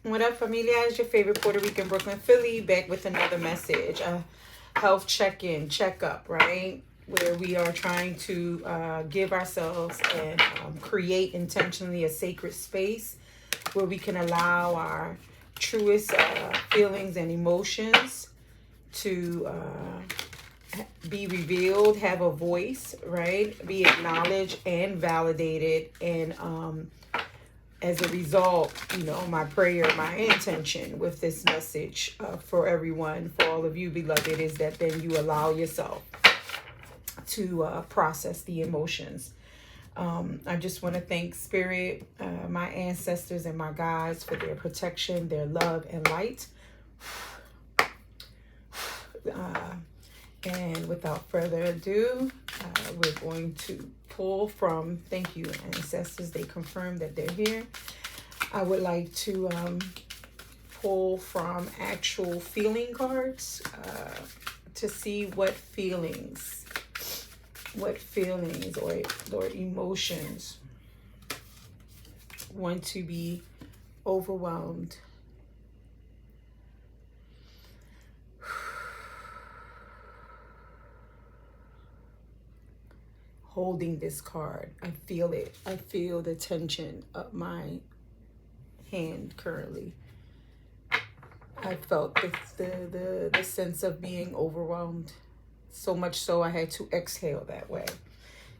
What up, familia? It's your favorite Puerto Rican Brooklyn Philly back with another message. A health check-in, check-up, right? Where we are trying to give ourselves and create intentionally a sacred space where we can allow our truest feelings and emotions to be revealed, have a voice, right? Be acknowledged and validated, and as a result, my prayer, my intention with this message for everyone, for all of you beloved, is that then you allow yourself to process the emotions. I just want to thank Spirit, my ancestors and my guides for their protection, their love and light. And without further ado, we're going to pull from, thank you, ancestors. They confirmed that they're here. I would like to pull from actual feeling cards to see what feelings or emotions want to be overwhelmed. Holding this card, I feel it. I feel the tension of my hand currently. I felt the sense of being overwhelmed, so much so I had to exhale that way.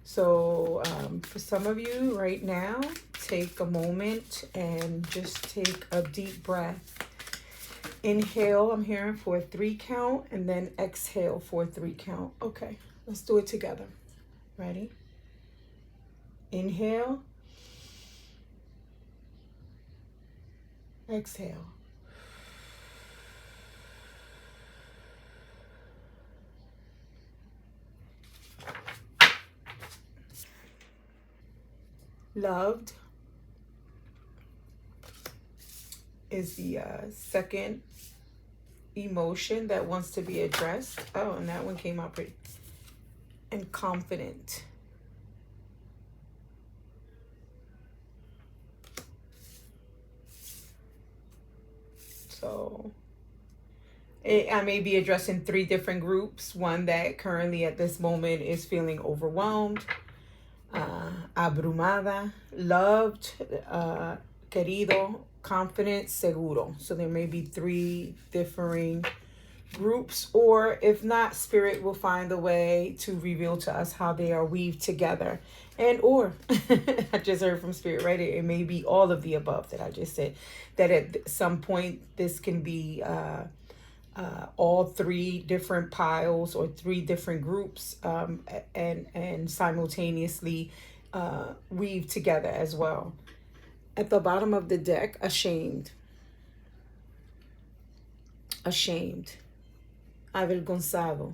So for some of you right now, take a moment and just take a deep breath. Inhale, I'm hearing for a 3 count, and then exhale for a 3 count. Okay, let's do it together. Ready? Inhale. Exhale. Loved is the second emotion that wants to be addressed. Oh, and that one came out pretty. And confident. So I may be addressing 3 different groups. One that currently at this moment is feeling overwhelmed, abrumada, loved, querido, confident, seguro. So there may be 3 differing groups, or if not, Spirit will find a way to reveal to us how they are weaved together. And or I just heard from Spirit, right? It may be all of the above that I just said, that at some point this can be all 3 different piles or 3 different groups, and simultaneously weave together as well. At the bottom of the deck, ashamed, avergonzado,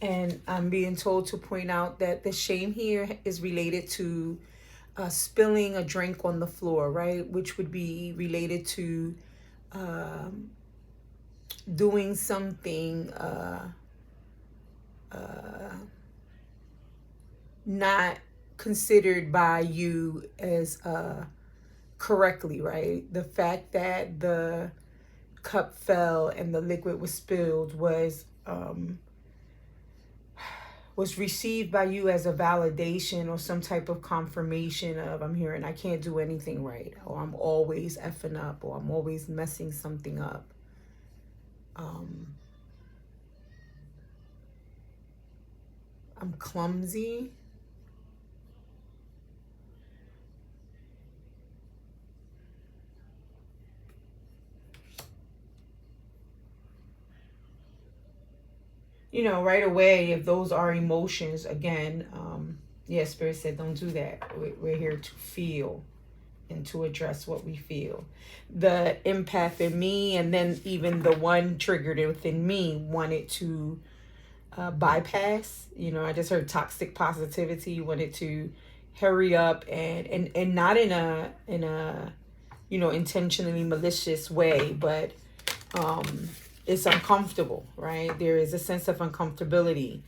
and I'm being told to point out that the shame here is related to spilling a drink on the floor, right? Which would be related to doing something not considered by you as correctly, right? The fact that the cup fell and the liquid was spilled was received by you as a validation or some type of confirmation of, I'm hearing, I can't do anything right, or I'm always effing up, or I'm always messing something up. I'm clumsy. Right away, if those are emotions, again, Spirit said, don't do that. We're here to feel and to address what we feel. The empath in me, and then even the one triggered within me, wanted to bypass. I just heard toxic positivity, wanted to hurry up and not in a intentionally malicious way, but it's uncomfortable, right? There is a sense of uncomfortability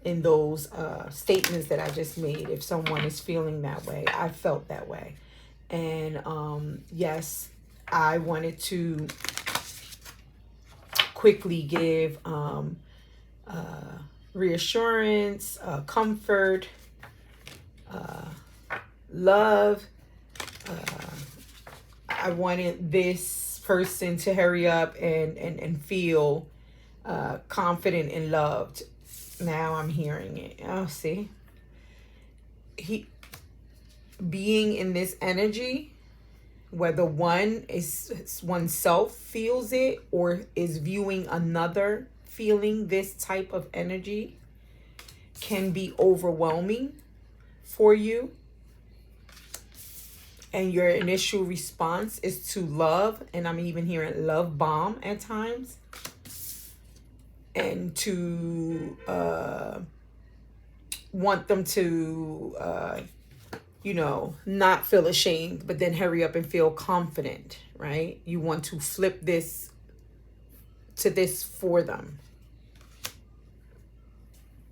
in those statements that I just made. If someone is feeling that way, I felt that way. And yes, I wanted to quickly give reassurance, comfort, love. I wanted this person to hurry up and feel confident and loved. Now I'm hearing it. Oh, see? Being in this energy, whether oneself feels it or is viewing another feeling this type of energy, can be overwhelming for you. And your initial response is to love, and I'm even hearing love bomb at times, and to want them to not feel ashamed, but then hurry up and feel confident, right? You want to flip this to this for them.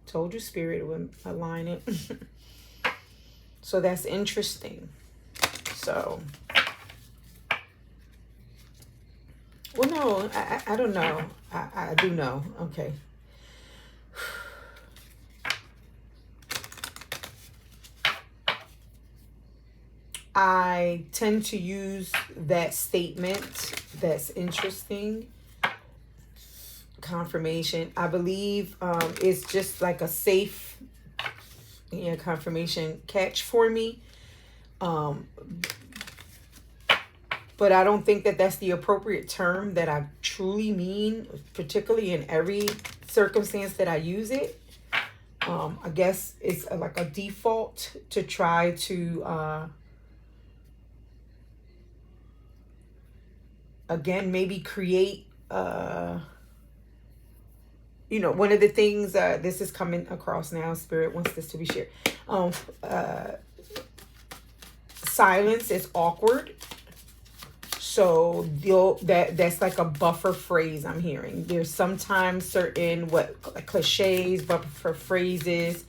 Told you Spirit would align it. So that's interesting. So, well, no, I don't know. I do know. Okay. I tend to use that statement. That's interesting. Confirmation. I believe it's just like a safe confirmation catch for me. But I don't think that that's the appropriate term that I truly mean, particularly in every circumstance that I use it. I guess it's like a default to try to, again, maybe create, one of the things, this is coming across now, Spirit wants this to be shared. Silence is awkward. So that's like a buffer phrase I'm hearing. There's sometimes certain cliches, buffer phrases,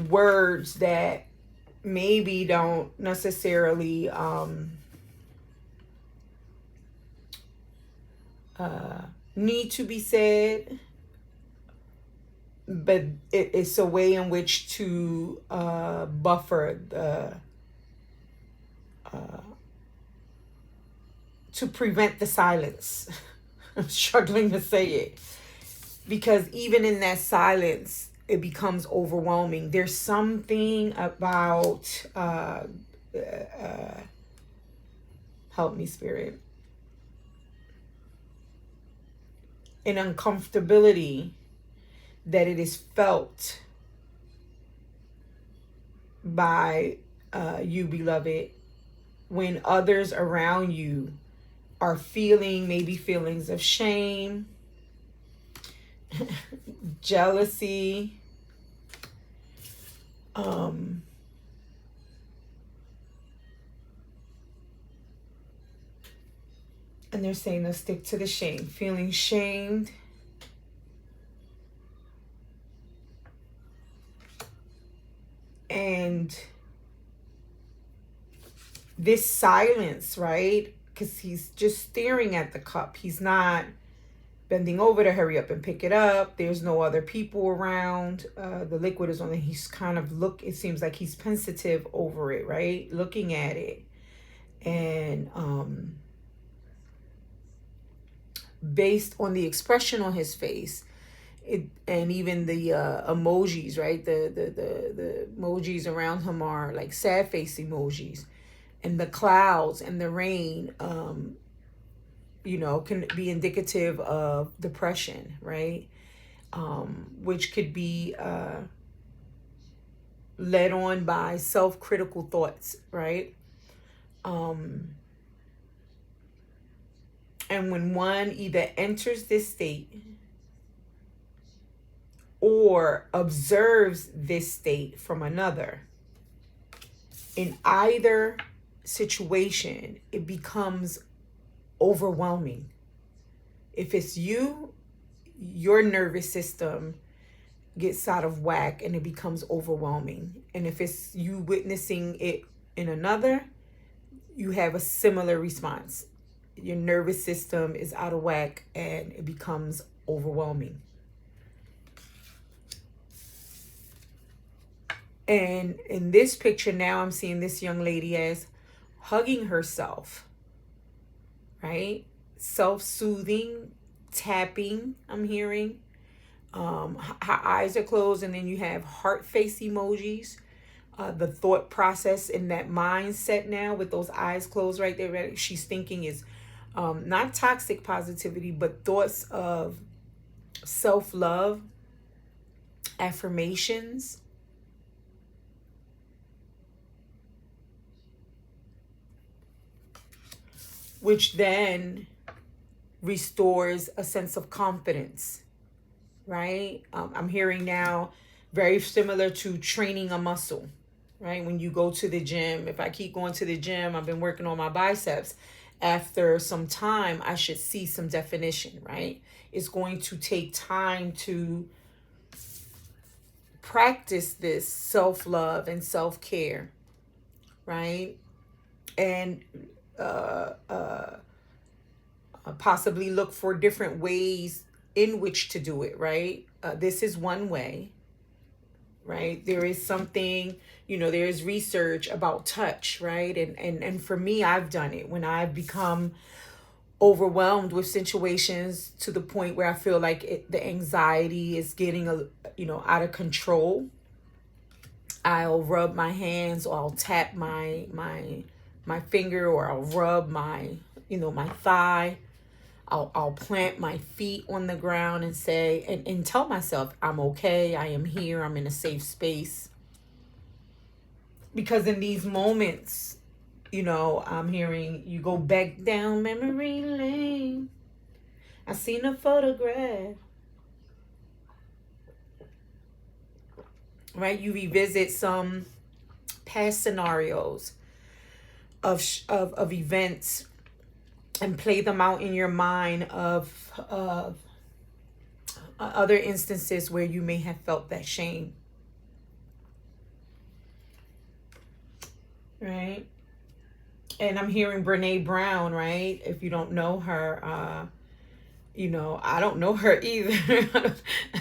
words that maybe don't necessarily need to be said, but it's a way in which to buffer the to prevent the silence. I'm struggling to say it, because even in that silence, it becomes overwhelming. There's something about help me, Spirit, an uncomfortability that it is felt by you, beloved, when others around you are feeling maybe feelings of shame, jealousy, and they're saying they'll stick to the shame, feeling shamed, and this silence, right? Because he's just staring at the cup. He's not bending over to hurry up and pick it up. There's no other people around. The liquid is on it. He's kind of it seems like he's pensitive over it, right? Looking at it. And based on the expression on his face, and even the emojis, right? The emojis around him are like sad face emojis. And the clouds and the rain, can be indicative of depression, right? Which could be led on by self-critical thoughts, right? And when one either enters this state or observes this state from another, in either situation, it becomes overwhelming. If it's you, your nervous system gets out of whack and it becomes overwhelming. And if it's you witnessing it in another, you have a similar response. Your nervous system is out of whack and it becomes overwhelming. And in this picture now, I'm seeing this young lady as hugging herself, right? Self-soothing, tapping, I'm hearing. Her eyes are closed, and then you have heart face emojis. The thought process in that mindset now with those eyes closed right there, right? She's thinking is not toxic positivity, but thoughts of self-love, affirmations, which then restores a sense of confidence, right? I'm hearing now very similar to training a muscle, right? When you go to the gym, if I keep going to the gym, I've been working on my biceps. After some time, I should see some definition, right? It's going to take time to practice this self-love and self-care, right? And possibly look for different ways in which to do it, right? This is one way, right? There is something, there is research about touch, right? And for me, I've done it when I've become overwhelmed with situations to the point where I feel like the anxiety is getting out of control. I'll rub my hands, or I'll tap my finger, or I'll rub my my thigh. I'll plant my feet on the ground and say, and tell myself, I'm okay, I am here, I'm in a safe space. Because in these moments, I'm hearing you go back down memory lane. I seen a photograph. Right? You revisit some past scenarios of events and play them out in your mind of other instances where you may have felt that shame. Right? And I'm hearing Brene Brown, right? If you don't know her, I don't know her either.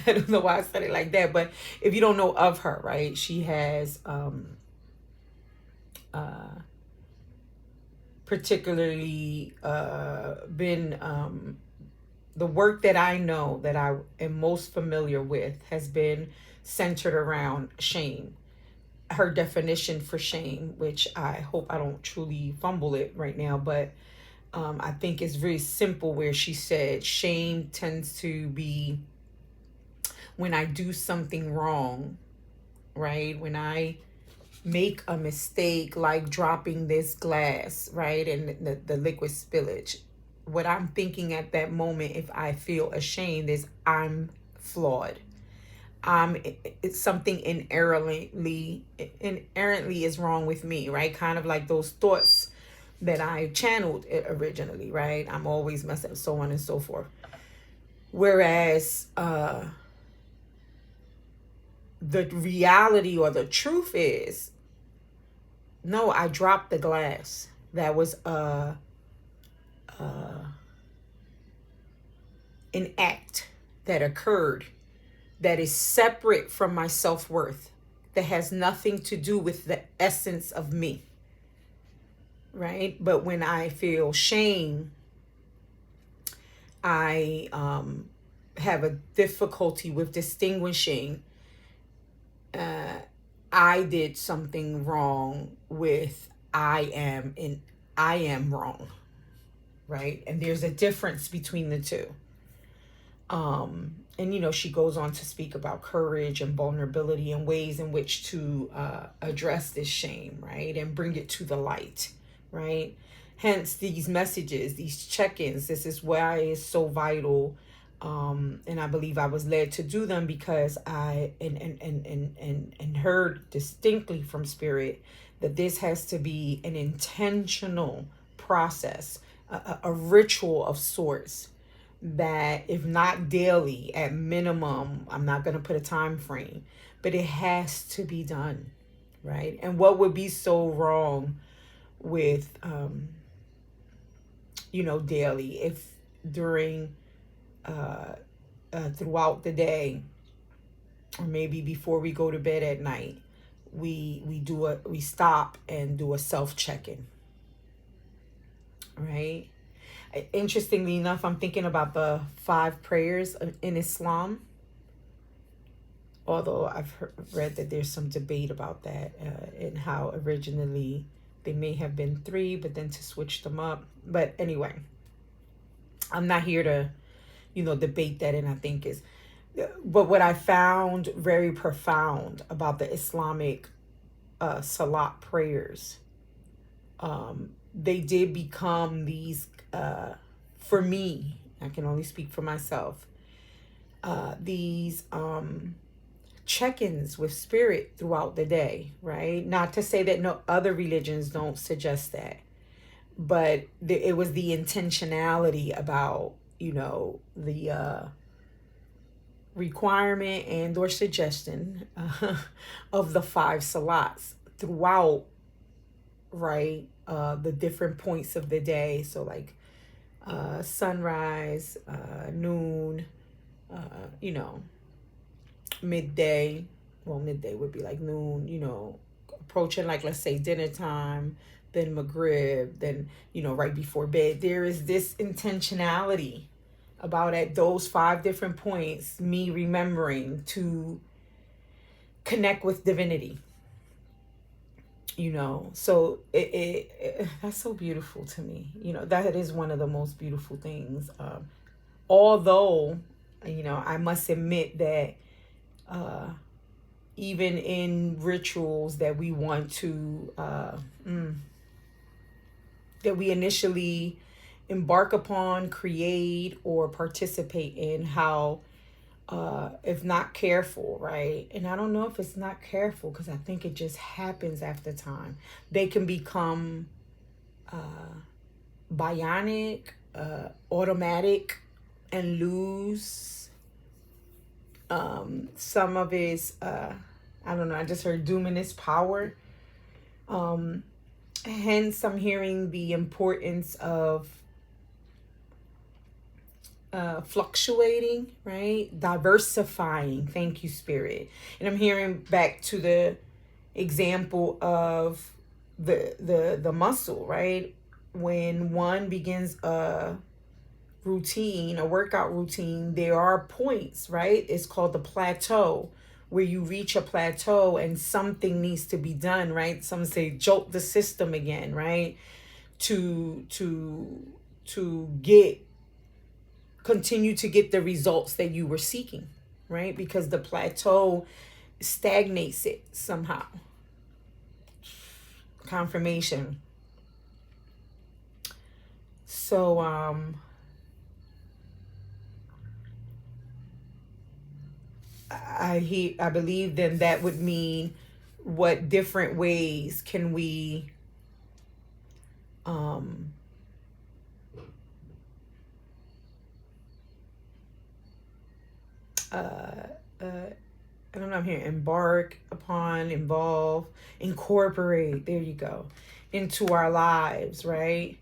I don't know why I said it like that. But if you don't know of her, right? She has particularly been the work that I know that I am most familiar with has been centered around shame. Her definition for shame, which I hope I don't truly fumble it right now, but I think it's very simple, where she said shame tends to be when I do something wrong, right? When I make a mistake, like dropping this glass, right? And the liquid spillage. What I'm thinking at that moment, if I feel ashamed, is I'm flawed. It's something inherently is wrong with me, right? Kind of like those thoughts that I channeled originally, right? I'm always messing, so on and so forth. Whereas the reality or the truth is, no, I dropped the glass. That was an act that occurred that is separate from my self-worth, that has nothing to do with the essence of me, right? But when I feel shame, I have a difficulty with distinguishing I did something wrong with I am wrong, right? And there's a difference between the two. And she goes on to speak about courage and vulnerability and ways in which to address this shame, right? And bring it to the light, right? Hence these messages, these check-ins. This is why it's so vital. And I believe I was led to do them because I and heard distinctly from Spirit that this has to be an intentional process, a ritual of sorts, that if not daily, at minimum, I'm not going to put a time frame, but it has to be done, right? And what would be so wrong with, daily, if during, throughout the day, or maybe before we go to bed at night, we stop and do a self check-in, right? Interestingly enough, I'm thinking about the 5 prayers in Islam, although read that there's some debate about that, and how originally they may have been 3, but then to switch them up. But anyway, I'm not here to, debate that. And I think but what I found very profound about the Islamic Salat prayers, they did become these, for me, I can only speak for myself, these check-ins with spirit throughout the day, right? Not to say that no other religions don't suggest that, but it was the intentionality about, the requirement and or suggestion of the 5 salats throughout, right? The different points of the day. So like sunrise, noon, midday. Well, midday would be like noon, approaching, like, let's say dinner time, then Maghrib, then, right before bed. There is this intentionality about, at those 5 different points, me remembering to connect with divinity, so that's so beautiful to me. That is one of the most beautiful things. Although, I must admit that even in rituals that we want to, that we initially embark upon, create, or participate in, how if not careful, right? And I don't know if it's not careful, because I think it just happens after time. They can become bionic, automatic, and lose some of its, I don't know, I just heard dominus power. Hence, I'm hearing the importance of fluctuating, right? Diversifying. Thank you, Spirit. And I'm hearing back to the example of the muscle, right? When one begins a workout routine, there are points, right? It's called the plateau, where you reach a plateau and something needs to be done, right? Some say jolt the system again, right? To continue to get the results that you were seeking, right? Because the plateau stagnates it somehow. Confirmation. So I believe then that would mean, what different ways can we I don't know, I'm here, embark upon, involve, incorporate, there you go, into our lives, right?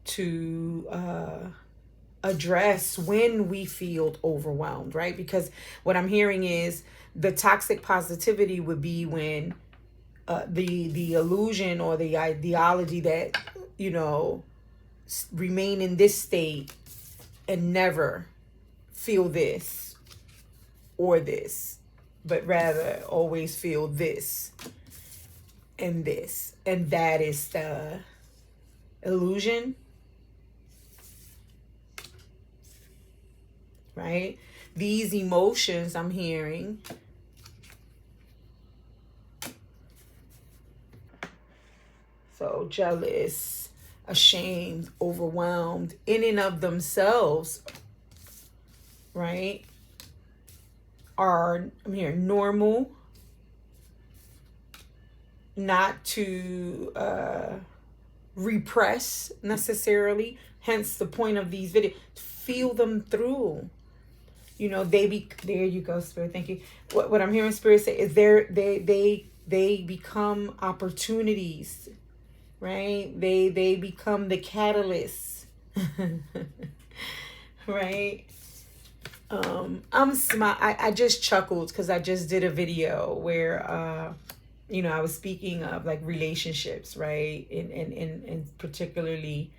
To address when we feel overwhelmed, right? Because what I'm hearing is the toxic positivity would be when the illusion or the ideology that, remain in this state and never feel this or this, but rather always feel this, and that is the illusion, right? These emotions I'm hearing, so jealous, ashamed, overwhelmed, in and of themselves, right, are, I'm hearing, normal, not to repress necessarily. Hence the point of these videos. feel them through. You know, there you go, Spirit. Thank you. What I'm hearing Spirit say is they become opportunities, right? They become the catalysts, right? I just chuckled because I just did a video where you know, I was speaking of like relationships, right? And particularly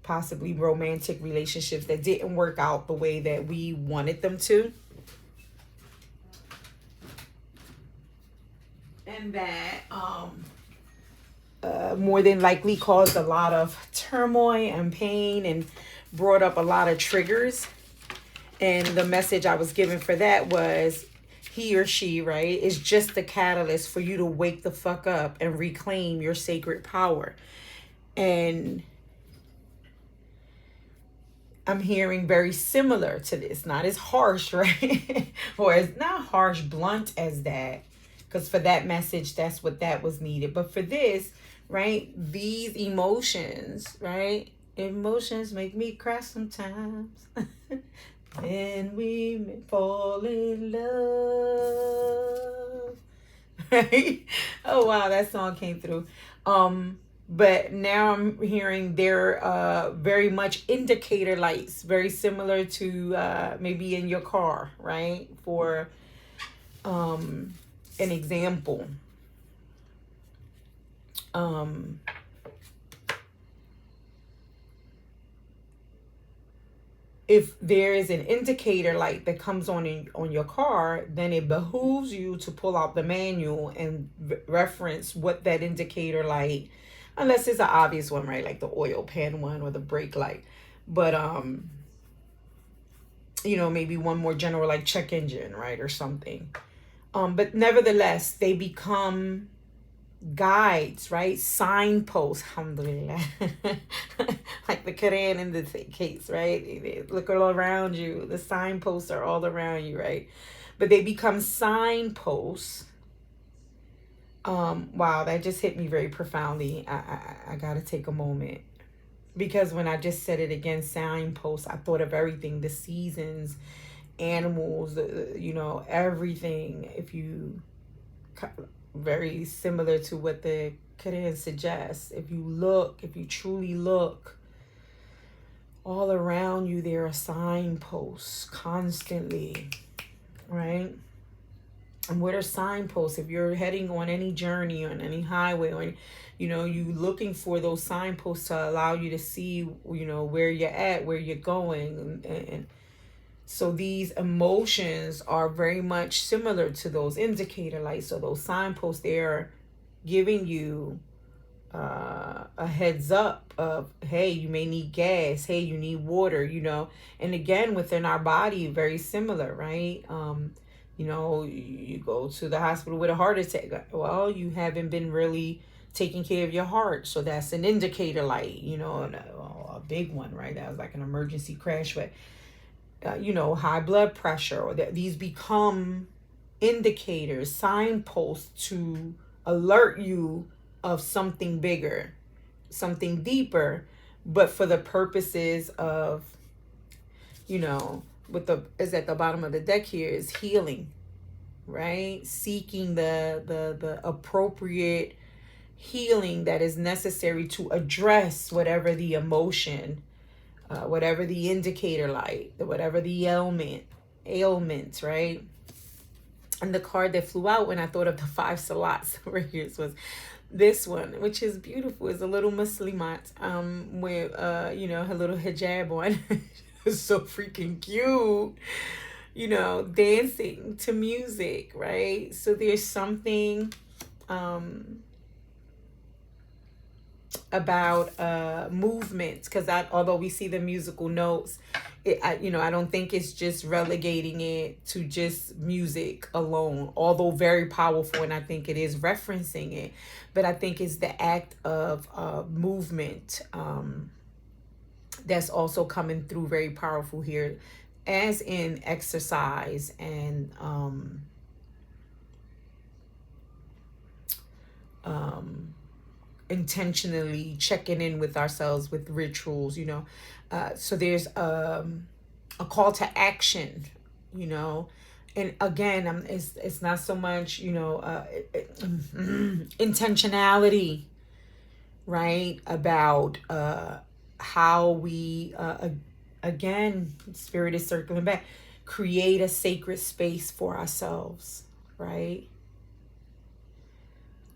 possibly romantic relationships that didn't work out the way that we wanted them to. And that more than likely caused a lot of turmoil and pain and brought up a lot of triggers. And the message I was given for that was he or she, right, is just the catalyst for you to wake the fuck up and reclaim your sacred power. And I'm hearing very similar to this, not as harsh, right? Or as not harsh, blunt as that. Because for that message, that's what that was needed. But for this, right, these emotions, right? Emotions make me cry sometimes. And we fall in love. Right? Oh wow, that song came through. But now I'm hearing they're very much indicator lights, very similar to maybe in your car, right? For an example. If there is an indicator light that comes on your car, then it behooves you to pull out the manual and reference what that indicator light, unless it's an obvious one, right? Like the oil pan one or the brake light. But you know, maybe one more general like check engine, right? Or something. But nevertheless, they become guides, right? Signposts, alhamdulillah. Like the Quran in this case, right? They look all around you. The signposts are all around you, right? But they become signposts. Wow, that just hit me very profoundly. I gotta take a moment. Because when I just said it again, signposts, I thought of everything, the seasons, animals, you know, everything. If you very similar to what the Quran suggests. If you truly look, all around you there are signposts constantly, right? And what are signposts? If you're heading on any journey, on any highway, or you know, you looking for those signposts to allow you to see, you know, where you're at, where you're going, and so these emotions are very much similar to those indicator lights. So those signposts, they're giving you a heads up of, hey, you may need gas. Hey, you need water, you know. And again, within our body, very similar, right? You know, you go to the hospital with a heart attack. Well, you haven't been really taking care of your heart. So that's an indicator light, you know, and a big one, right? That was like an emergency crash, but you know, high blood pressure, or that these become indicators, signposts to alert you of something bigger, something deeper, but for the purposes of, you know, what is at the bottom of the deck here is healing, right? Seeking the appropriate healing that is necessary to address whatever the emotion, whatever the indicator light, whatever the ailment, right? And the card that flew out when I thought of the 5 salats right here was this one, which is beautiful. It's a little Muslimat with you know, her little hijab on. It's so freaking cute, you know, dancing to music, right? So there's something about movements, because although we see the musical notes, you know, I don't think it's just relegating it to just music alone, although very powerful, and I think it is referencing it, but I think it's the act of movement that's also coming through very powerful here, as in exercise and intentionally checking in with ourselves with rituals, you know. So there's a call to action, you know. And again, it's not so much, intentionality, right? About how we, again, spirit is circling back, create a sacred space for ourselves, right?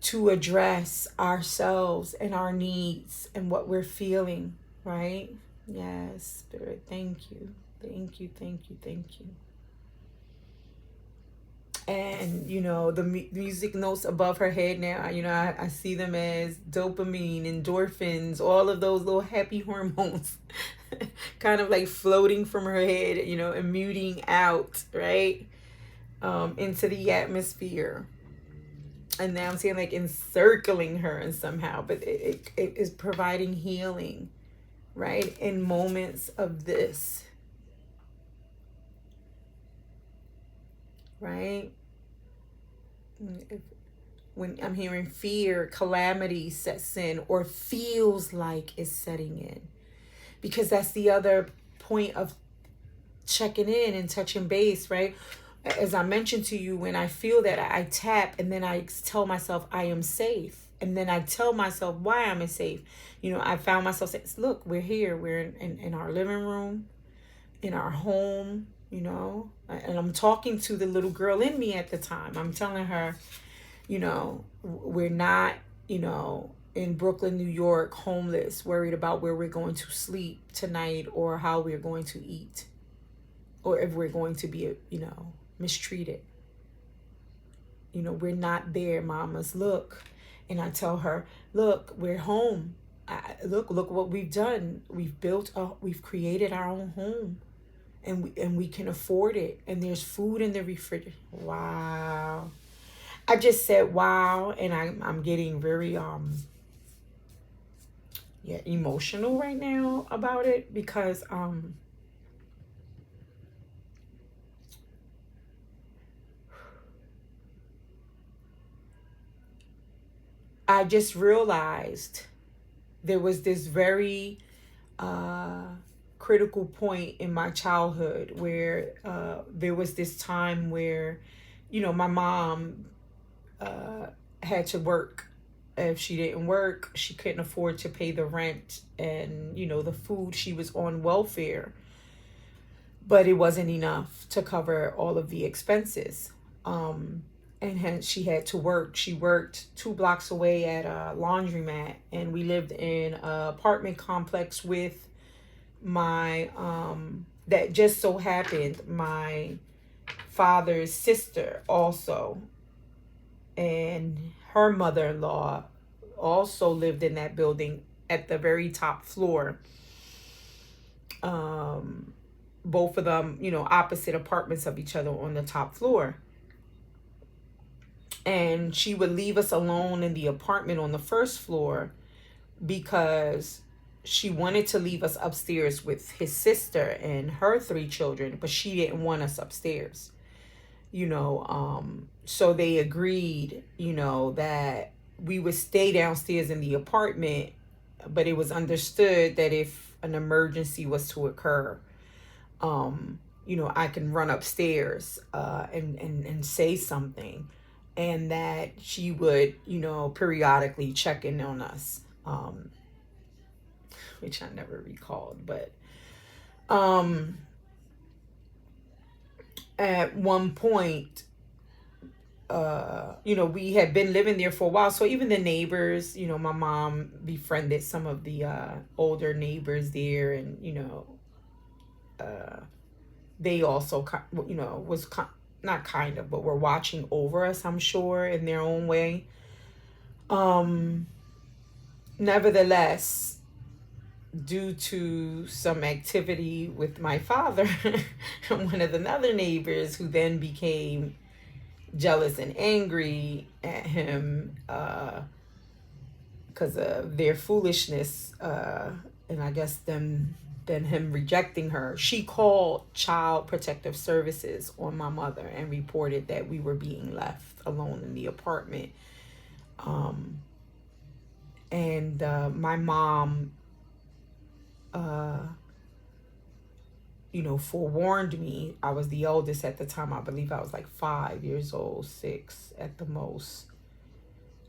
To address ourselves and our needs and what we're feeling, right? Yes, Spirit, thank you. Thank you, thank you, thank you. And, the music notes above her head now, I see them as dopamine, endorphins, all of those little happy hormones kind of like floating from her head, and muting out, right? Into the atmosphere. And now I'm seeing like encircling her and somehow, but it is providing healing, right? In moments of this, right? When I'm hearing fear, calamity sets in or feels like it's setting in, because that's the other point of checking in and touching base, right? As I mentioned to you, when I feel that, I tap, and then I tell myself I am safe. And then I tell myself why I'm safe. I found myself saying, look, we're here. We're in our living room, in our home, and I'm talking to the little girl in me at the time. I'm telling her, we're not, in Brooklyn, New York, homeless, worried about where we're going to sleep tonight or how we're going to eat or if we're going to be, mistreated. We're not there, mamas. Look. And I tell her, look, we're home. Look what we've done. We've created our own home, and we can afford it. And there's food in the refrigerator. Wow. I just said wow, and I'm getting very emotional right now about it, because I just realized there was this very critical point in my childhood where there was this time where, my mom had to work. If she didn't work, she couldn't afford to pay the rent and, the food. She was on welfare, but it wasn't enough to cover all of the expenses. And hence she had to work. She worked 2 blocks away at a laundromat, and we lived in an apartment complex with my that just so happened my father's sister also, and her mother-in-law also lived in that building at the very top floor. Both of them, opposite apartments of each other on the top floor. And she would leave us alone in the apartment on the first floor because she wanted to leave us upstairs with his sister and her 3 children, but she didn't want us upstairs. So they agreed, that we would stay downstairs in the apartment, but it was understood that if an emergency was to occur, I can run upstairs and say something, and that she would, periodically check in on us, which I never recalled. But at one point, we had been living there for a while. So even the neighbors, my mom befriended some of the older neighbors there. And, they also, was not kind of, but were watching over us, I'm sure, in their own way. Nevertheless, due to some activity with my father and one of the other neighbors, who then became jealous and angry at him because of their foolishness, and I guess then him rejecting her, she called Child Protective Services on my mother and reported that we were being left alone in the apartment. And my mom, forewarned me. I was the oldest at the time. I believe I was like 5 years old, 6 at the most.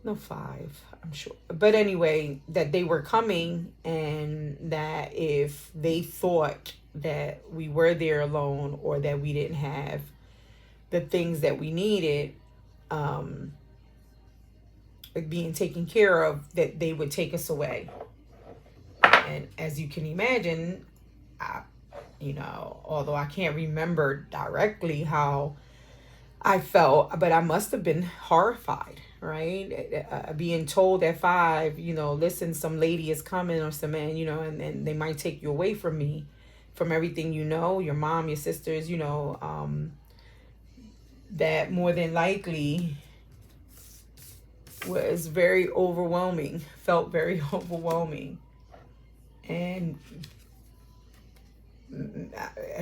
No, 5, I'm sure. But anyway, that they were coming, and that if they thought that we were there alone, or that we didn't have the things that we needed, being taken care of, that they would take us away. And as you can imagine, although I can't remember directly how I felt, but I must have been horrified, right? Being told at 5, listen, some lady is coming, or some man, and they might take you away from me, from everything, your mom, your sisters, that more than likely was very overwhelming, felt very overwhelming, and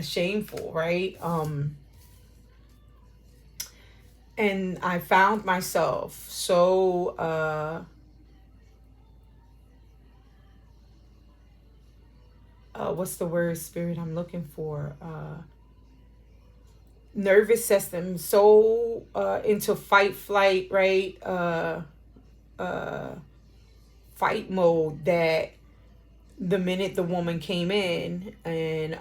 shameful, right? And I found myself so what's the word, Spirit, I'm looking for? Nervous system, so into fight, flight, right? Fight mode, that the minute the woman came in, and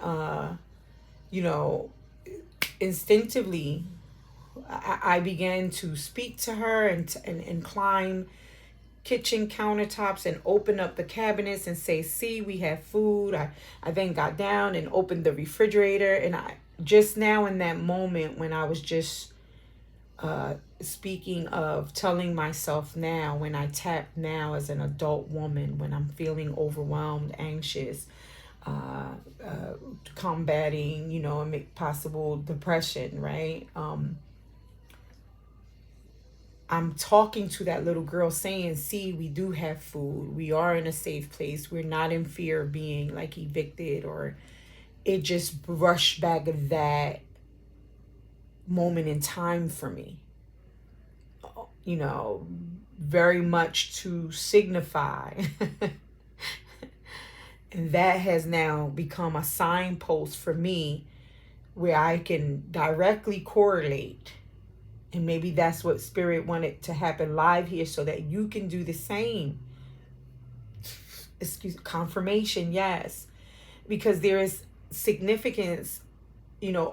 instinctively I began to speak to her, and climb kitchen countertops, and open up the cabinets, and say, see, we have food. I then got down and opened the refrigerator, and I just now, in that moment when I was just speaking of telling myself now, when I tap now as an adult woman, when I'm feeling overwhelmed, anxious, combating, and make possible depression, right? I'm talking to that little girl, saying, see, we do have food. We are in a safe place. We're not in fear of being like evicted, or it just rushed back at that moment in time for me, very much to signify. And that has now become a signpost for me, where I can directly correlate. And maybe that's what Spirit wanted to happen live here, so that you can do the same. Confirmation, yes. Because there is significance,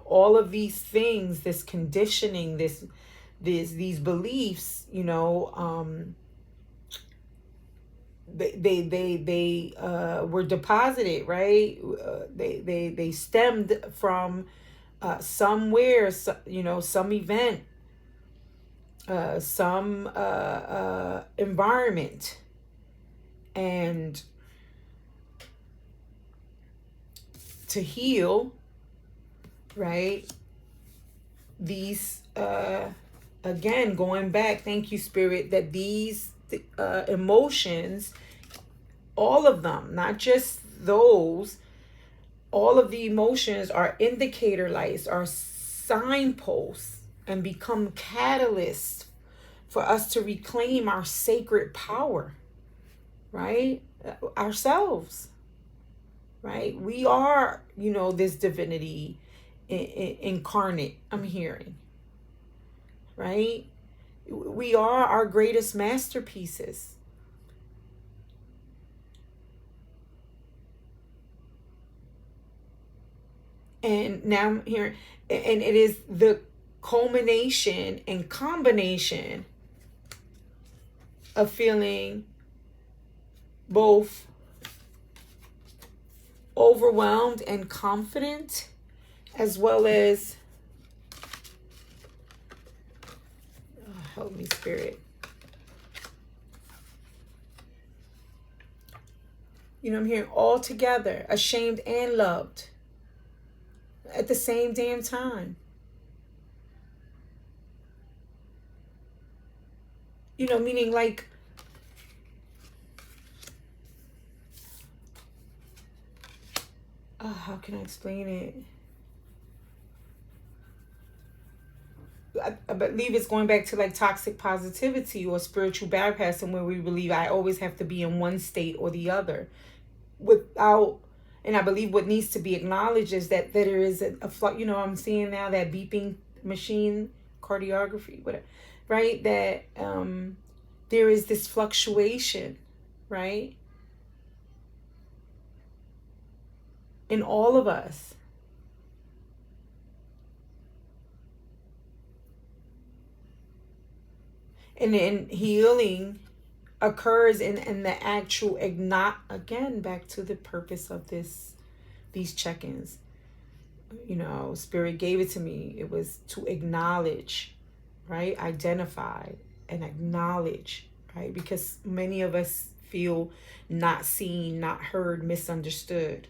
all of these things, this conditioning, these beliefs, they were deposited, right? They stemmed from somewhere, some event, some environment, and to heal, right? These again, going back, thank you, Spirit, that these emotions, all of them, not just those, all of the emotions are indicator lights, are signposts, and become catalysts for us to reclaim our sacred power, right? Ourselves, right? We are, this divinity incarnate, I'm hearing, right? We are our greatest masterpieces. And now I'm hearing, and it is the culmination and combination of feeling both overwhelmed and confident, as well as, help me, Spirit, I'm hearing all together, ashamed and loved at the same damn time. Meaning like, how can I explain it? I believe it's going back to like toxic positivity or spiritual bypassing, where we believe I always have to be in one state or the other, without And I believe what needs to be acknowledged is that there is you know, I'm seeing now that beeping machine, cardiography, whatever, right? That there is this fluctuation, right? In all of us. And then healing occurs in the actual again, back to the purpose of these check-ins. You know, Spirit gave it to me. It was to acknowledge, right? Identify and acknowledge, right? Because many of us feel not seen, not heard, misunderstood,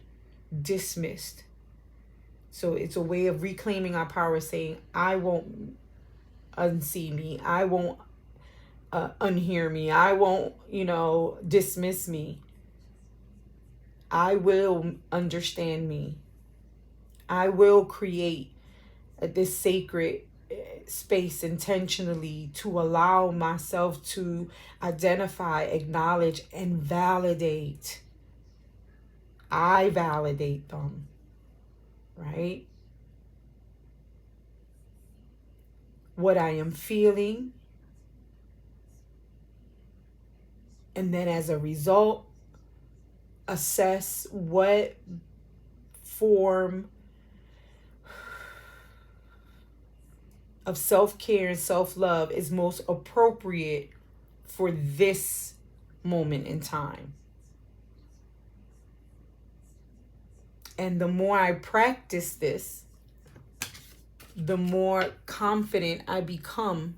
dismissed. So it's a way of reclaiming our power, saying, I won't unsee me. I won't unhear me. I won't, you know, dismiss me. I will understand me. I will create this sacred space intentionally to allow myself to identify, acknowledge, and validate. I validate them, right? What I am feeling. And then as a result, assess what form of self-care and self-love is most appropriate for this moment in time. And the more I practice this, the more confident I become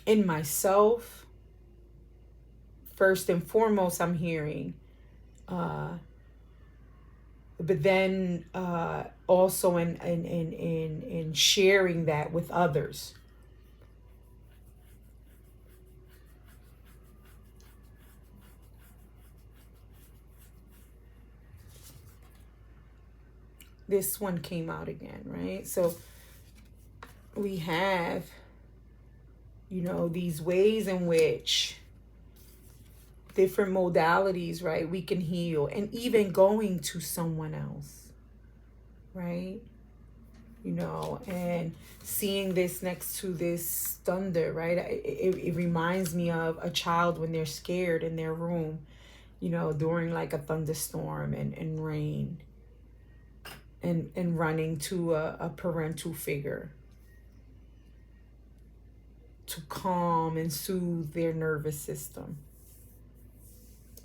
in myself. First and foremost, I'm hearing, but then also in sharing that with others. This one came out again, right? So we have, you know, these ways in which different modalities, right, we can heal, and even going to someone else, right? You know, and seeing this next to this thunder, right? It reminds me of a child when they're scared in their room, you know, during like a thunderstorm and rain, and running to a parental figure to calm and soothe their nervous system.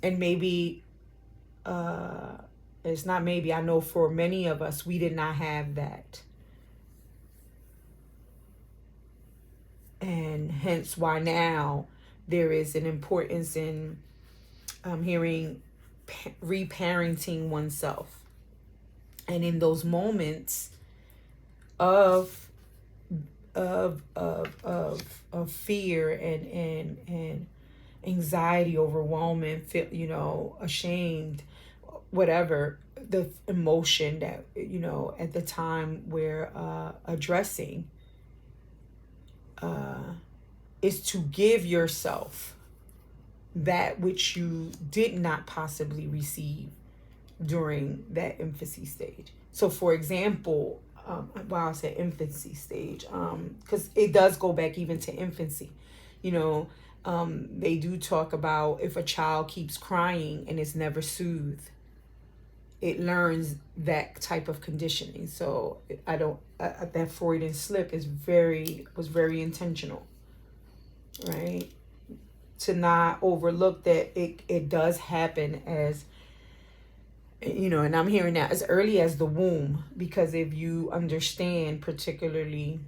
And maybe, it's not maybe, I know for many of us, we did not have that. And hence why now there is an importance in hearing reparenting oneself. And in those moments of fear and anxiety, overwhelming, you know, ashamed, whatever the emotion that, you know, at the time we're addressing, is to give yourself that which you did not possibly receive during that infancy stage. So for example, I said infancy stage, because it does go back even to infancy. You know, they do talk about if a child keeps crying and is never soothed, it learns that type of conditioning. So that Freudian slip was very intentional, right? To not overlook that it does happen as, you know, and I'm hearing that as early as the womb, because if you understand particularly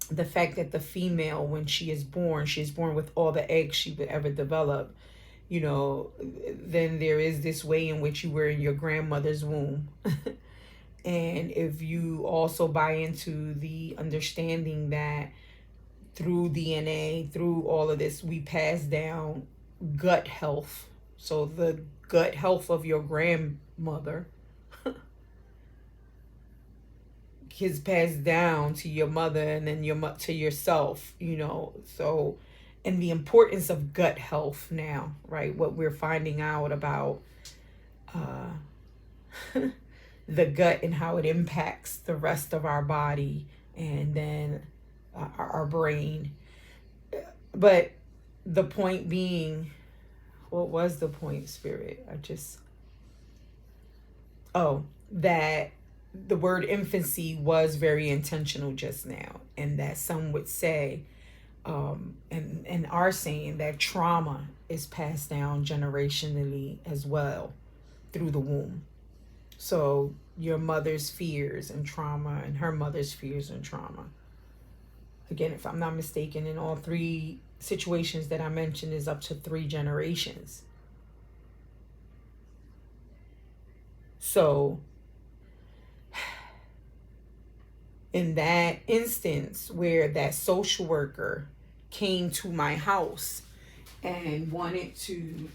the fact that the female, when she is born with all the eggs she would ever develop, you know, then there is this way in which you were in your grandmother's womb. And if you also buy into the understanding that through DNA, through all of this, we pass down gut health. So the gut health of your grandmother gets passed down to your mother and then to yourself, so, and the importance of gut health now, right? What we're finding out about the gut and how it impacts the rest of our body, and then our brain. But the point being, what was the point, Spirit? That the word infancy was very intentional just now, and that some would say, and are saying, that trauma is passed down generationally as well through the womb. So your mother's fears and trauma and her mother's fears and trauma. Again, if I'm not mistaken, in all three situations that I mentioned, is up to 3 generations. So in that instance where that social worker came to my house and wanted to,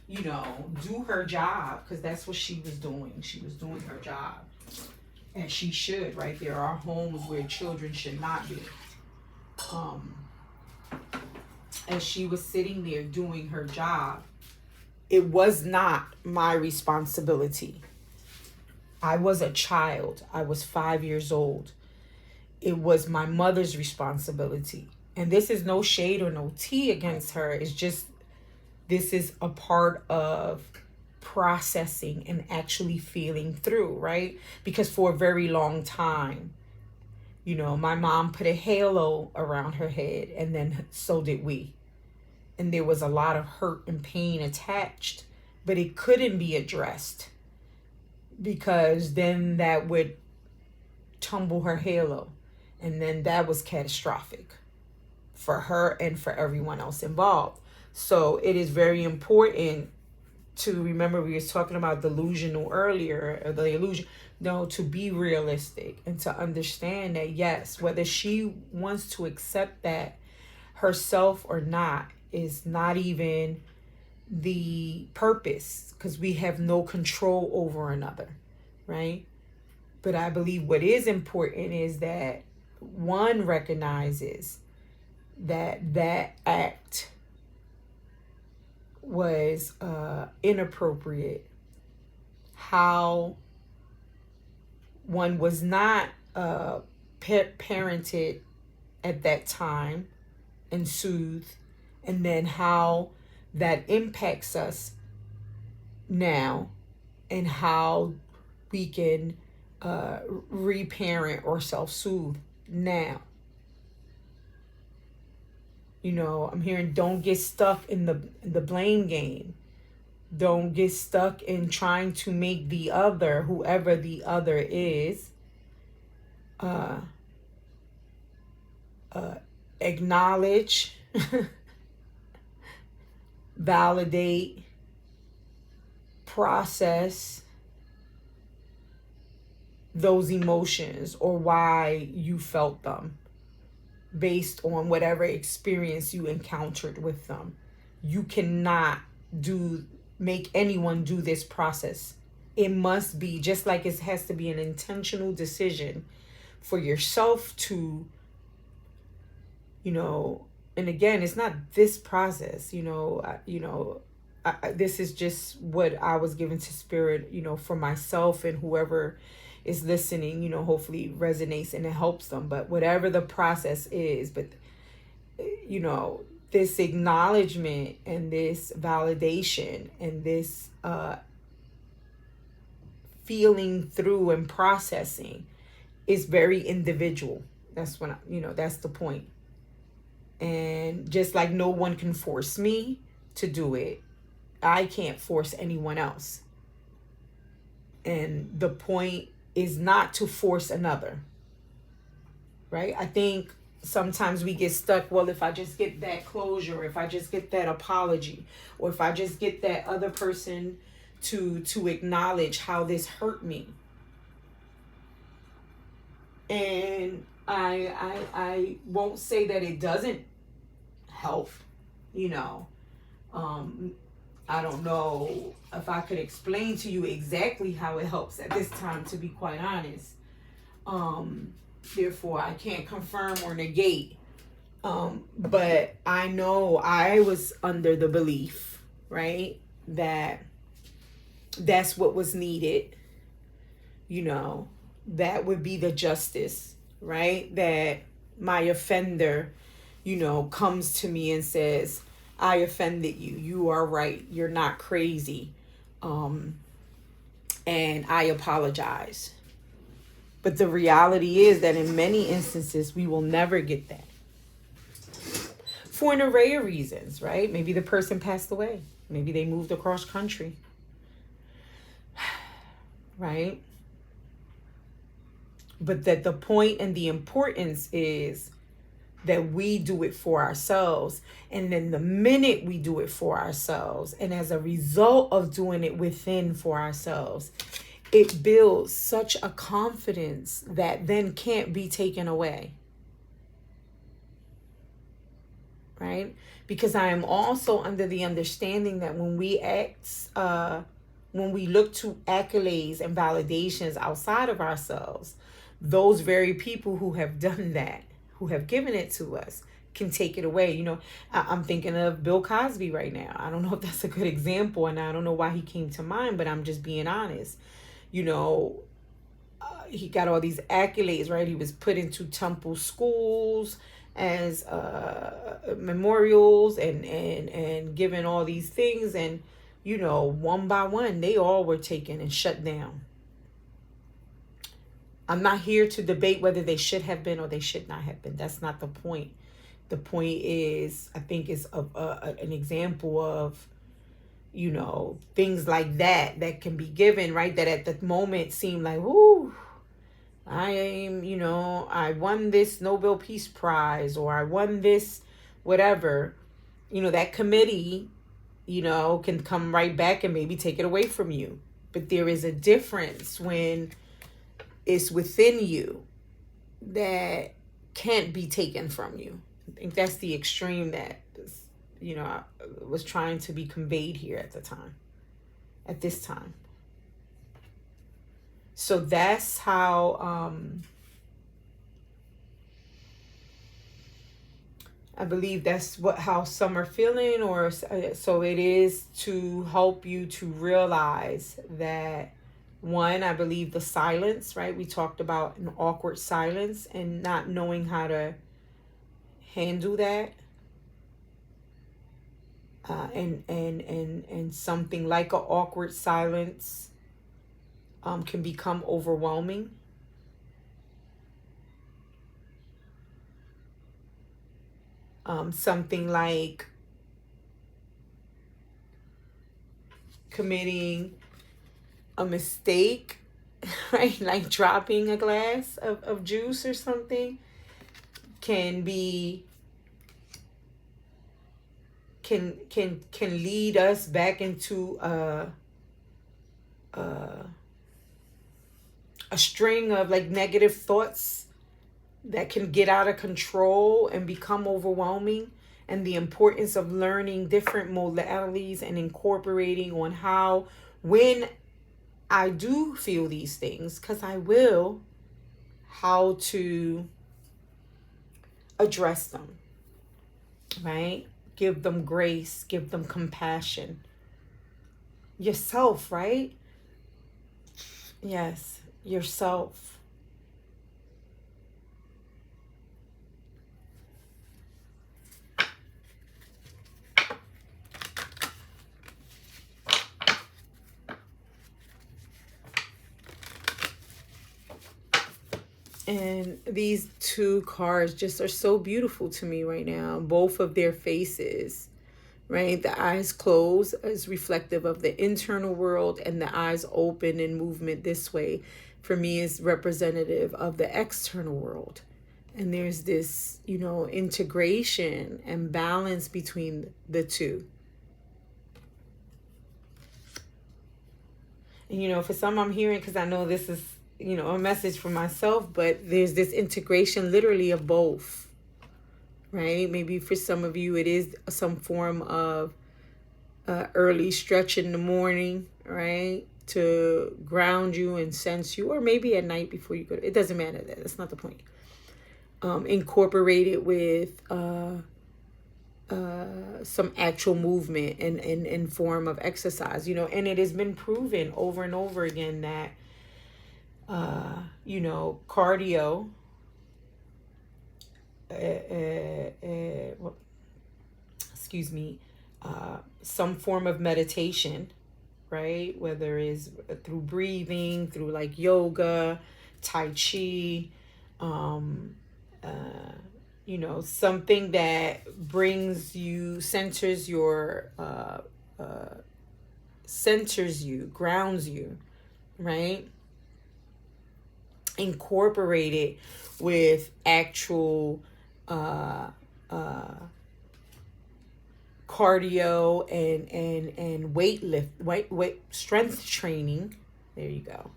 do her job, because that's what she was doing. She was doing her job, as she should, right? There are homes where children should not be. As she was sitting there doing her job, it was not my responsibility. I was a child. I was 5 years old. It was my mother's responsibility. And this is no shade or no tea against her. It's just, this is a part of processing and actually feeling through, right? Because for a very long time, my mom put a halo around her head, and then so did we. And there was a lot of hurt and pain attached, but it couldn't be addressed, because then that would tumble her halo, and then that was catastrophic for her and for everyone else involved. So it is very important to remember, we were talking about delusional earlier, or the illusion. No, to be realistic and to understand that, yes, whether she wants to accept that herself or not is not even the purpose, because we have no control over another, right? But I believe what is important is that one recognizes that that act was inappropriate, how one was not parented at that time and soothed, and then how that impacts us now, and how we can reparent or self-soothe now. I'm hearing, don't get stuck in the blame game. Don't get stuck in trying to make the other, whoever the other is, acknowledge, validate, process those emotions, or why you felt them, based on whatever experience you encountered with them. You cannot make anyone do this process. It must be, just like it has to be an intentional decision for yourself to, and again, it's not this process, this is just what I was given to Spirit, for myself, and whoever is listening, hopefully resonates and it helps them. But whatever the process is, but this acknowledgement and this validation and this feeling through and processing is very individual. That's when that's the point. And just like no one can force me to do it, I can't force anyone else. And the point is not to force another, right? I think sometimes we get stuck, well, if I just get that closure, if I just get that apology, or if I just get that other person to acknowledge how this hurt me. And I won't say that it doesn't help, I don't know if I could explain to you exactly how it helps at this time, to be quite honest. Therefore, I can't confirm or negate. But I know I was under the belief, right, that that's what was needed. You know, that would be the justice, right? That my offender, comes to me and says, I offended you. You are right. You're not crazy. And I apologize. But the reality is that in many instances, we will never get that. For an array of reasons, right? Maybe the person passed away. Maybe they moved across country. Right? But that the point and the importance is that we do it for ourselves. And then the minute we do it for ourselves, and as a result of doing it within for ourselves, it builds such a confidence that then can't be taken away. Right? Because I am also under the understanding that when we look to accolades and validations outside of ourselves, those very people who have done that, who have given it to us, can take it away. I'm thinking of Bill Cosby right now. I don't know if that's a good example, and I don't know why he came to mind, but I'm just being honest. He got all these accolades, right? He was put into Temple schools as memorials and given all these things, and one by one they all were taken and shut down. I'm not here to debate whether they should have been or they should not have been. That's not the point. The point is, I think, is an example of things like that can be given, right? That at the moment seem like, ooh, I won this Nobel Peace Prize, or I won this whatever. That committee, can come right back and maybe take it away from you. But there is a difference when it's within you that can't be taken from you. I think that's the extreme that was trying to be conveyed here at this time. So that's how I believe that's how some are feeling, or so it is, to help you to realize that, one, I believe the silence, right? We talked about an awkward silence and not knowing how to handle that. And something like an awkward silence can become overwhelming. Something like committing a mistake, right? Like dropping a glass of juice or something can lead us back into a string of like negative thoughts that can get out of control and become overwhelming. And the importance of learning different modalities and incorporating on how, when I do feel these things, because I will, how to address them, right? Give them grace, give them compassion. Yourself, right? Yes, yourself. And these two cards just are so beautiful to me right now. Both of their faces, right? The eyes closed is reflective of the internal world, and the eyes open in movement this way, for me, is representative of the external world. And there's this, integration and balance between the two. And, for some I'm hearing, because I know this is, a message for myself, but there's this integration literally of both, right? Maybe for some of you, it is some form of early stretch in the morning, right? to ground you and sense you, or maybe at night before you go to, it doesn't matter. That's not the point. Incorporate it with some actual movement and form of exercise, and it has been proven over and over again that cardio, well, excuse me, some form of meditation, right? Whether it's through breathing, through like yoga, Tai Chi, something that brings you, centers you, grounds you, right? Incorporate it with actual cardio and weight strength training. There you go.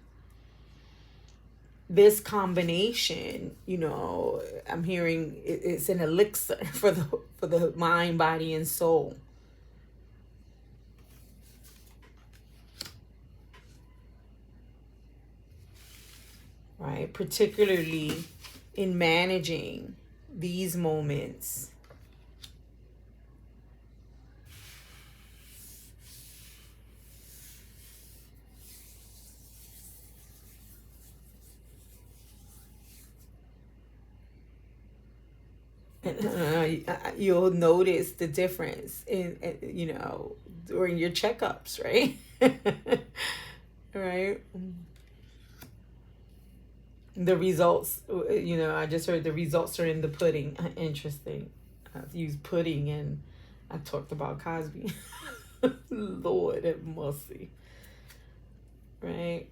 This combination, I'm hearing it's an elixir for the mind, body, and soul. Right? Particularly in managing these moments. You'll notice the difference in during your checkups, right? Right. The results, I just heard the results are in the pudding. Interesting. I used pudding and I talked about Cosby. Lord have mercy. Right.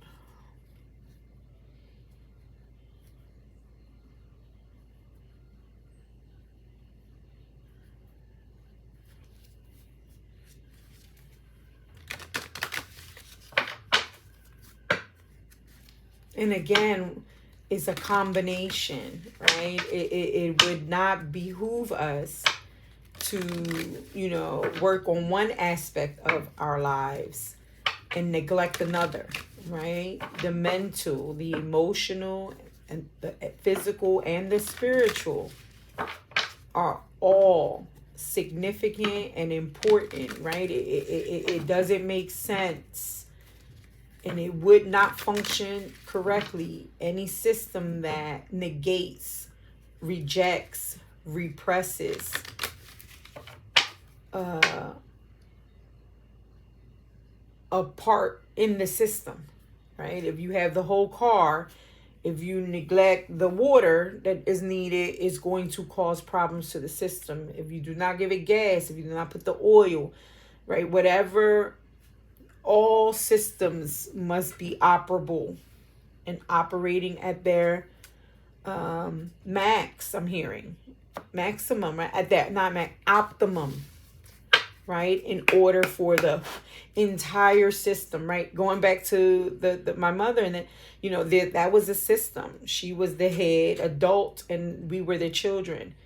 And again, it's a combination, right? It would not behoove us to, work on one aspect of our lives and neglect another, right? The mental, the emotional, and the physical, and the spiritual are all significant and important, right? It doesn't make sense, and it would not function correctly, any system that negates, rejects, represses a part in the system, right? If you have the whole car, if you neglect the water that is needed, it's going to cause problems to the system. If you do not give it gas, if you do not put the oil, right? Whatever, all systems must be operable and operating at their max. I'm hearing maximum, right? At that, not max, optimum, right? In order for the entire system, right? Going back to the my mother, and then that was a system. She was the head adult and we were the children.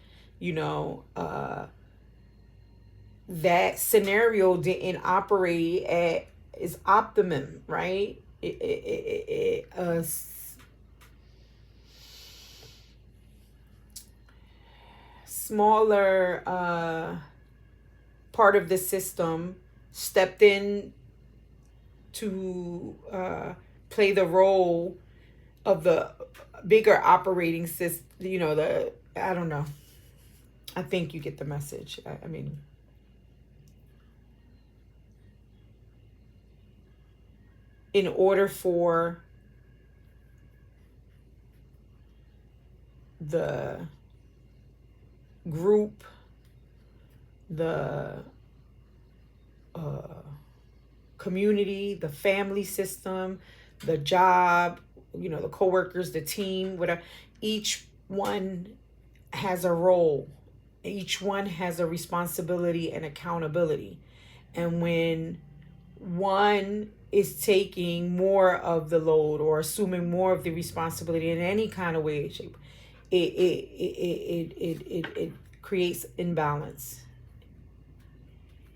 That scenario didn't operate at its optimum, right? Smaller part of the system stepped in to play the role of the bigger operating system. I don't know. I think you get the message. I mean, in order for the group, the community, the family system, the job, the coworkers, the team, whatever, each one has a role. Each one has a responsibility and accountability. And when one is taking more of the load or assuming more of the responsibility in any kind of way, shape, it creates imbalance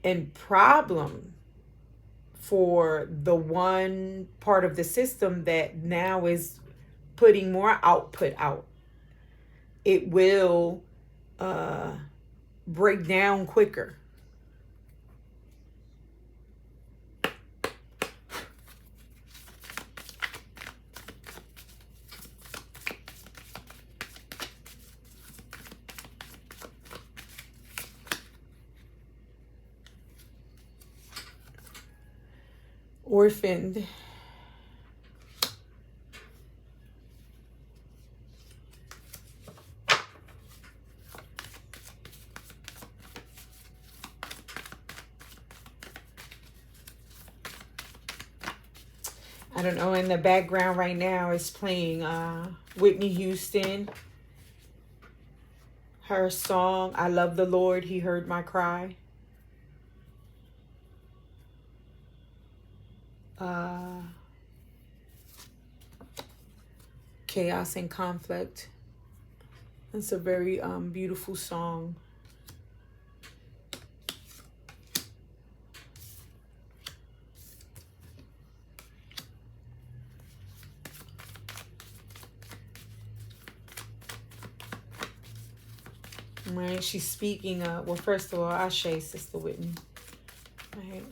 and problem for the one part of the system that now is putting more output out, it will break down quicker. Orphaned. I don't know, in the background right now is playing Whitney Houston. Her song, I Love the Lord, He Heard My Cry. Chaos and Conflict. It's a very beautiful song. Right, she's speaking. Well, first of all, Ashe, Sister Whitney. Right.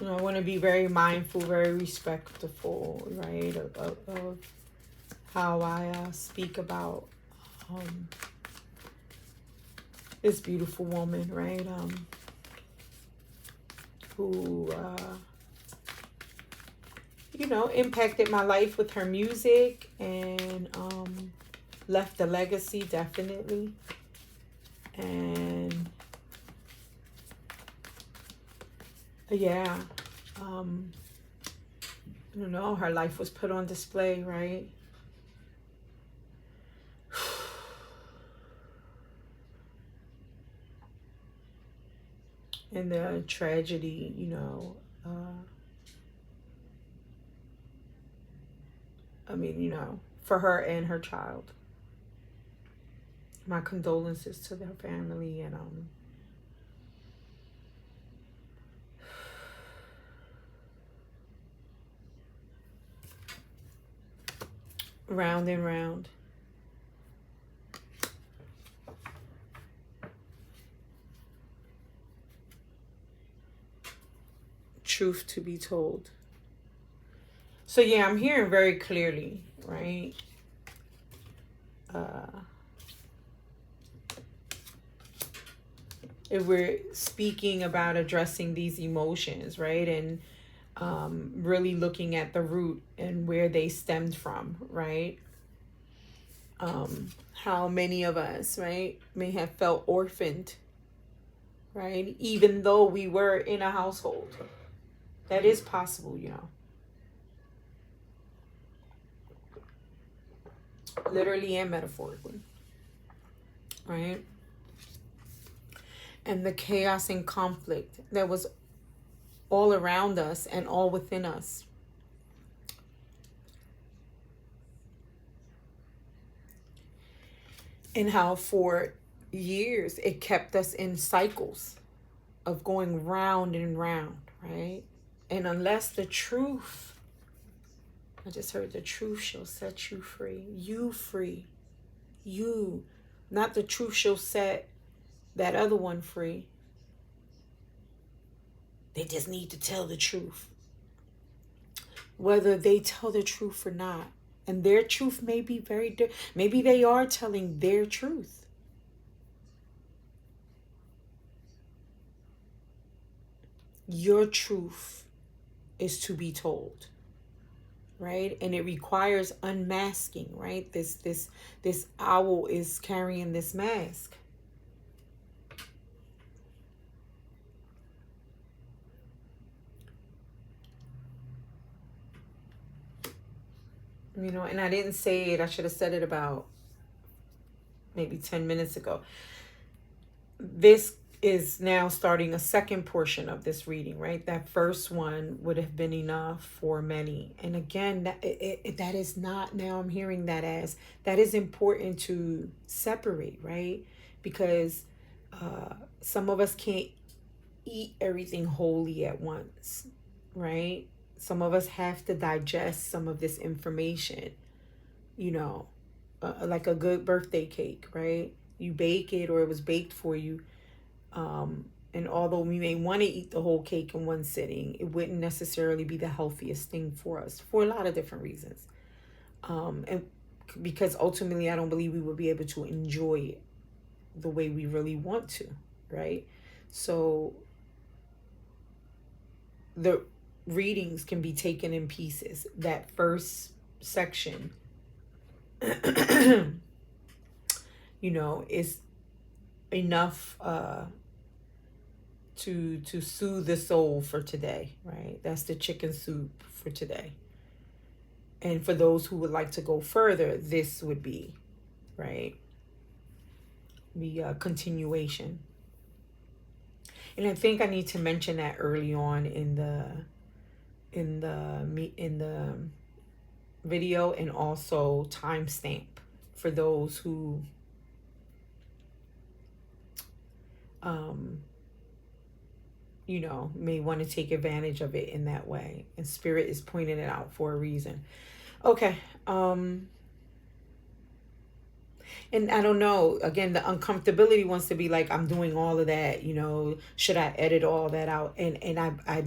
You know, I want to be very mindful, very respectful, right, of how I speak about this beautiful woman, right, who, you know, impacted my life with her music and left a legacy, definitely. And yeah, I don't know, her life was put on display, right? And the tragedy, you know, I mean, you know, for her and her child. My condolences to their family, and round and round. Truth to be told. So yeah, I'm hearing very clearly, right? If we're speaking about addressing these emotions, right? And really looking at the root and where they stemmed from, right? How many of us, right, may have felt orphaned, right? Even though we were in a household. That is possible, you know. Literally and metaphorically, right? And the chaos and conflict that was all around us and all within us. And how for years it kept us in cycles of going round and round, right? And unless the truth, I just heard, the truth shall set you free. You free. You. Not the truth shall set that other one free. They just need to tell the truth. Whether they tell the truth or not. And their truth may be very different. Maybe they are telling their truth. Your truth is to be told, right? And it requires unmasking, right? This owl is carrying this mask. You know, and I didn't say it, I should have said it about maybe 10 minutes ago. This is now starting a second portion of this reading, right? That first one would have been enough for many. And again, that is not, now I'm hearing that as, that is important to separate, right? Because some of us can't eat everything wholly at once, right? Some of us have to digest some of this information, you know, like a good birthday cake, right? You bake it, or it was baked for you. And although we may want to eat the whole cake in one sitting, it wouldn't necessarily be the healthiest thing for us for a lot of different reasons. And because ultimately, I don't believe we will be able to enjoy it the way we really want to, right? So the readings can be taken in pieces. That first section, you know, is enough to soothe the soul for today, right? That's the chicken soup for today. And for those who would like to go further, this would be, right, the continuation. And I think I need to mention that early on in the video, and also timestamp for those who you know, may want to take advantage of it in that way. And Spirit is pointing it out for a reason. Okay. And I don't know, again, the uncomfortability wants to be like, I'm doing all of that, you know, should I edit all that out? And I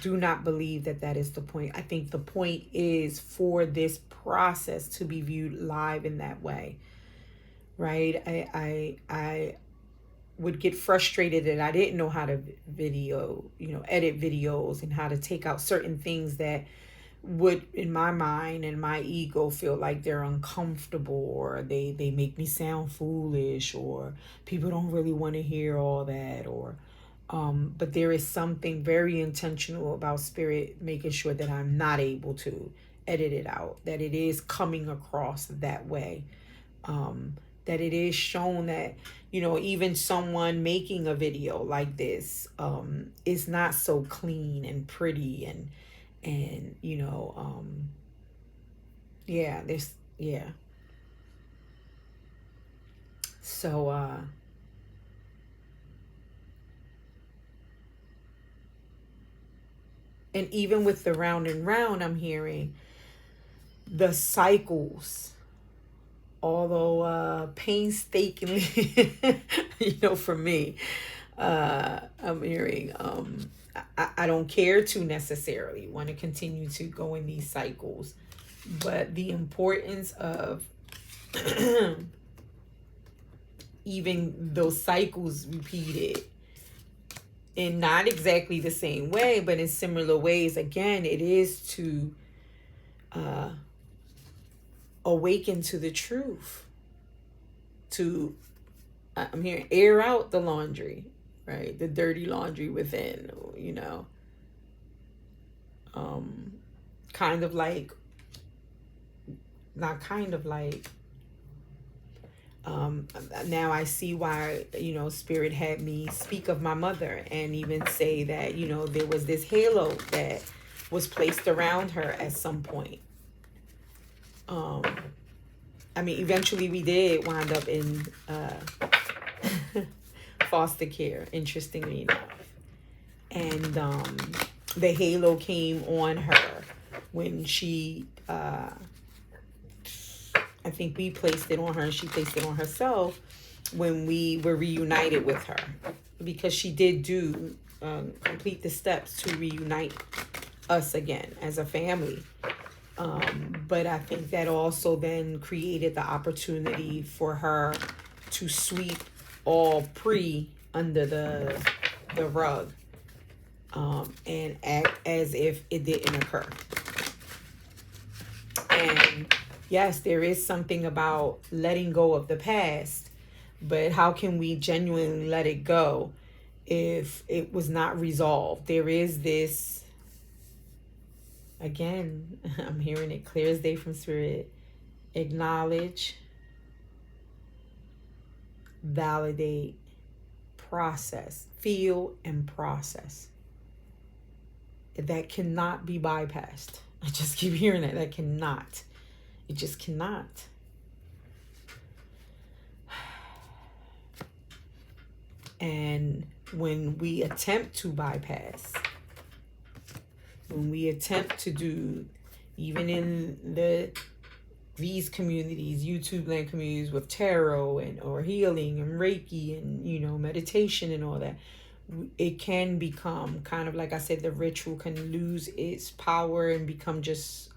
do not believe that that is the point. I think the point is for this process to be viewed live in that way, right? I would get frustrated that I didn't know how to edit videos, and how to take out certain things that would, in my mind and my ego, feel like they're uncomfortable, or they make me sound foolish, or people don't really want to hear all that, or but there is something very intentional about Spirit making sure that I'm not able to edit it out, that it is coming across that way, that it is shown that, you know, even someone making a video like this is not so clean and pretty, and you know, so and even with the round and round, I'm hearing the cycles, although painstakingly, you know, for me, I'm hearing I don't care to necessarily want to continue to go in these cycles, but the importance of even those cycles repeated in not exactly the same way, but in similar ways, again, it is to awaken to the truth, to, I'm hearing, air out the laundry, right? The dirty laundry within, you know, kind of like, not kind of like, now I see why, you know, Spirit had me speak of my mother, and even say that, you know, there was this halo that was placed around her at some point. I mean, eventually we did wind up in foster care, interestingly enough. And the halo came on her when she, I think we placed it on her, and she placed it on herself when we were reunited with her, because she did do complete the steps to reunite us again as a family. But I think that also then created the opportunity for her to sweep all pre under the rug, and act as if it didn't occur. And yes, there is something about letting go of the past, but how can we genuinely let it go if it was not resolved? There is this, again, I'm hearing it clear as day from Spirit, acknowledge, validate, process, feel, and process. That cannot be bypassed. I just keep hearing that. That cannot. It just cannot. And when we attempt to bypass, when we attempt to do, even in these communities, YouTube land communities with tarot and or healing and Reiki and, you know, meditation and all that, it can become kind of, like I said, the ritual can lose its power and become just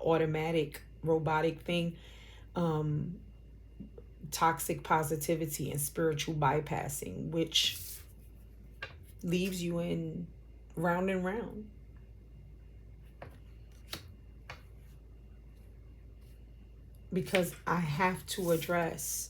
automatic, robotic thing. Toxic positivity and spiritual bypassing, which leaves you in round and round. Because I have to address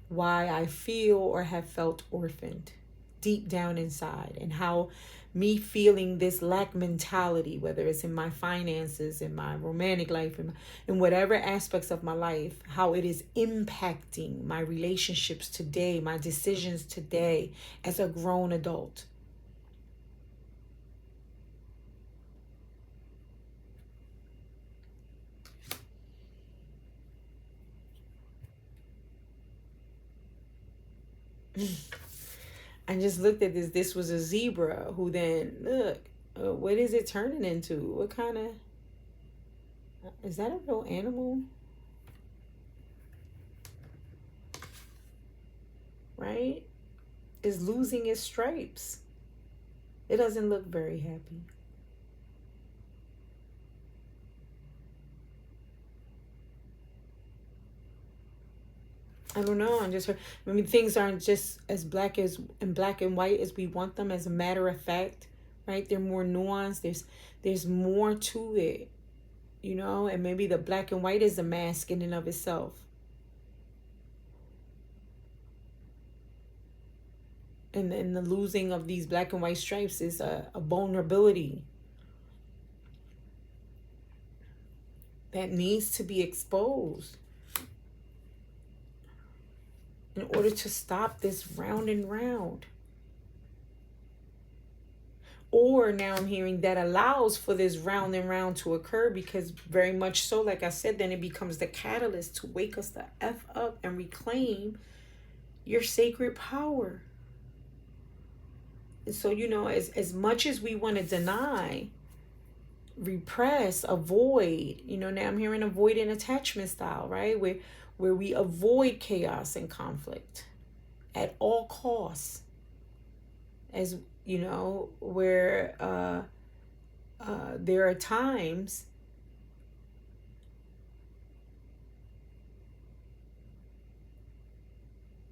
why I feel or have felt orphaned deep down inside, and how me feeling this lack mentality, whether it's in my finances, in my romantic life, in whatever aspects of my life, how it is impacting my relationships today, my decisions today as a grown adult. I just looked at this. This was a zebra who then, look, what is it turning into? What kind of, is that a real animal? Right? Is losing its stripes. It doesn't look very happy. I don't know. I mean, things aren't just as black and white as we want them. As a matter of fact, right? They're more nuanced. There's more to it, you know. And maybe the black and white is a mask in and of itself. And then the losing of these black and white stripes is a vulnerability that needs to be exposed in order to stop this round and round. Or now I'm hearing that allows for this round and round to occur, because very much so, like I said, then it becomes the catalyst to wake us the F up and reclaim your sacred power. And so, you know, as much as we want to deny, repress, avoid, you know, now I'm hearing avoidant attachment style, right? Where we avoid chaos and conflict at all costs. As you know, where there are times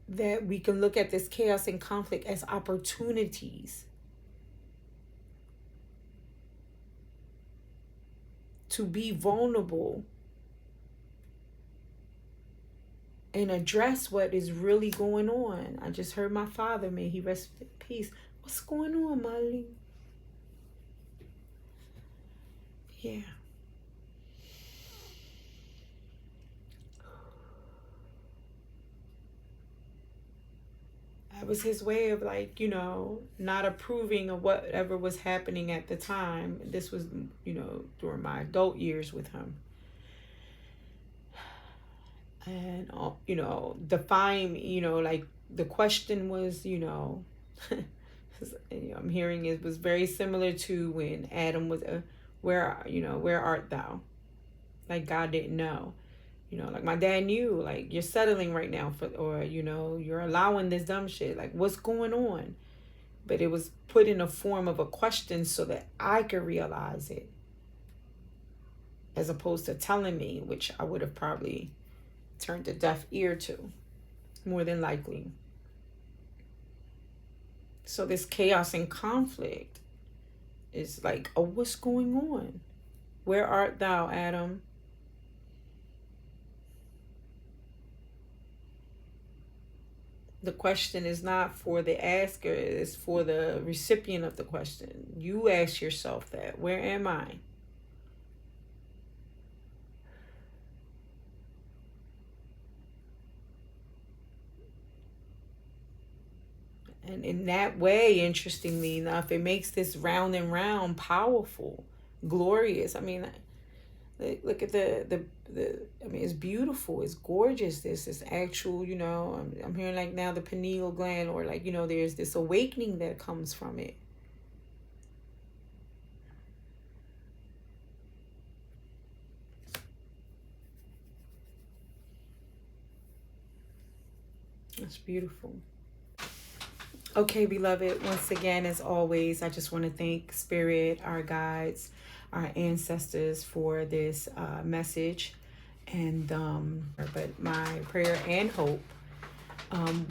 that we can look at this chaos and conflict as opportunities to be vulnerable and address what is really going on. I just heard my father, may he rest in peace. What's going on, Molly? Yeah. That was his way of, like, you know, not approving of whatever was happening at the time. This was, you know, during my adult years with him. And, you know, define, you know, like the question was, you know, I'm hearing it was very similar to when Adam was, where art thou? Like God didn't know. You know, like my dad knew, like, you're settling right now for, or, you know, you're allowing this dumb shit. Like, what's going on? But it was put in a form of a question so that I could realize it, as opposed to telling me, which I would have probably turned a deaf ear to, more than likely. So this chaos and conflict is like, oh, what's going on? Where art thou, Adam? The question is not for the asker, it's for the recipient of the question. You ask yourself that. Where am I? And in that way, interestingly enough, it makes this round and round powerful, glorious. I mean, look at the I mean, it's beautiful, it's gorgeous. There's this actual, I'm hearing like now the pineal gland, or like, there's this awakening that comes from it. That's beautiful. Okay, beloved, once again, as always, I just want to thank Spirit, our guides, our ancestors for this message. And but my prayer and hope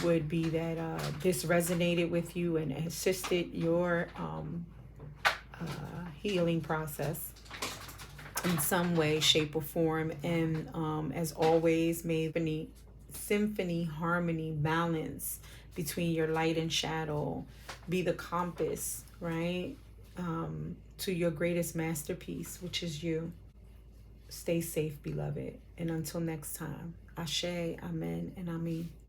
would be that this resonated with you and assisted your healing process in some way, shape, or form. And as always, may symphony, harmony, balance between your light and shadow be the compass, right? To your greatest masterpiece, which is you. Stay safe, beloved. And until next time, Ashe, Amen, and Amen.